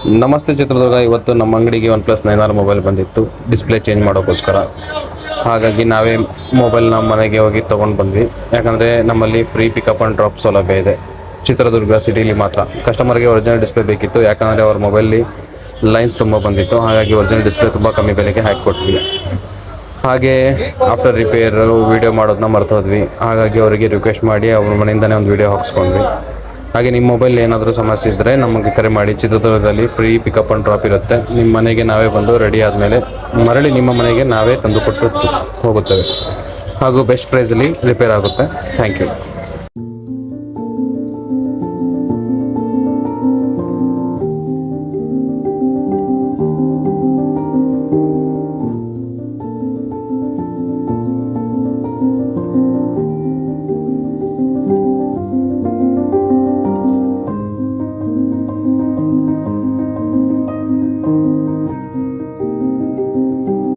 ನಮಸ್ತೆ ಚಿತ್ರದುರ್ಗ. ಇವತ್ತು ನಮ್ಮ ಅಂಗಡಿಗೆ OnePlus 9R ಮೊಬೈಲ್ ಬಂದಿತ್ತು, ಡಿಸ್ಪ್ಲೇ ಚೇಂಜ್ ಮಾಡೋಕ್ಕೋಸ್ಕರ. ಹಾಗಾಗಿ ನಾವೇ ಮೊಬೈಲ್ನ ಮನೆಗೆ ಹೋಗಿ ತೊಗೊಂಡು ಬಂದ್ವಿ. ಯಾಕಂದರೆ ನಮ್ಮಲ್ಲಿ ಫ್ರೀ ಪಿಕಪ್ ಆ್ಯಂಡ್ ಡ್ರಾಪ್ ಸೌಲಭ್ಯ ಇದೆ ಚಿತ್ರದುರ್ಗ ಸಿಟಿಲಿ ಮಾತ್ರ. ಕಸ್ಟಮರ್ಗೆ ಒರಿಜಿನಲ್ ಡಿಸ್ಪ್ಲೇ ಬೇಕಿತ್ತು, ಯಾಕಂದರೆ ಅವ್ರ ಮೊಬೈಲ್ಲಿ ಲೈನ್ಸ್ ತುಂಬ ಬಂದಿತ್ತು. ಹಾಗಾಗಿ ಒರಿಜಿನಲ್ ಡಿಸ್ಪ್ಲೇ ತುಂಬ ಕಮ್ಮಿ ಬೆಲೆಗೆ ಹಾಕಿಕೊಟ್ವಿ. ಹಾಗೆ ಆಫ್ಟರ್ ರಿಪೇರ್ ವೀಡಿಯೋ ಮಾಡೋದನ್ನ ಮರ್ತೋದ್ವಿ. ಹಾಗಾಗಿ ಅವರಿಗೆ ರಿಕ್ವೆಸ್ಟ್ ಮಾಡಿ ಅವ್ರ ಮನೆಯಿಂದನೇ ಒಂದು ವೀಡಿಯೋ ಹಾಕ್ಸ್ಕೊಂಡ್ವಿ. ಹಾಗೆ ನಿಮ್ಮ ಮೊಬೈಲ್ ಏನಾದರೂ ಸಮಸ್ಯೆ ಇದ್ದರೆ ನಮಗೆ ಕರೆ ಮಾಡಿ. ಚಿತ್ರದುರ್ಗದಲ್ಲಿ ಫ್ರೀ ಪಿಕಪ್ ಆ್ಯಂಡ್ ಡ್ರಾಪ್ ಇರುತ್ತೆ. ನಿಮ್ಮ ಮನೆಗೆ ನಾವೇ ಬಂದು ರೆಡಿ ಆದಮೇಲೆ ಮರಳಿ ನಿಮ್ಮ ಮನೆಗೆ ನಾವೇ ತಂದು ಕೊಟ್ಟು ಹೋಗುತ್ತೇವೆ. ಹಾಗೂ ಬೆಸ್ಟ್ ಪ್ರೈಸಲ್ಲಿ ರಿಪೇರ್ ಆಗುತ್ತೆ. Thank you.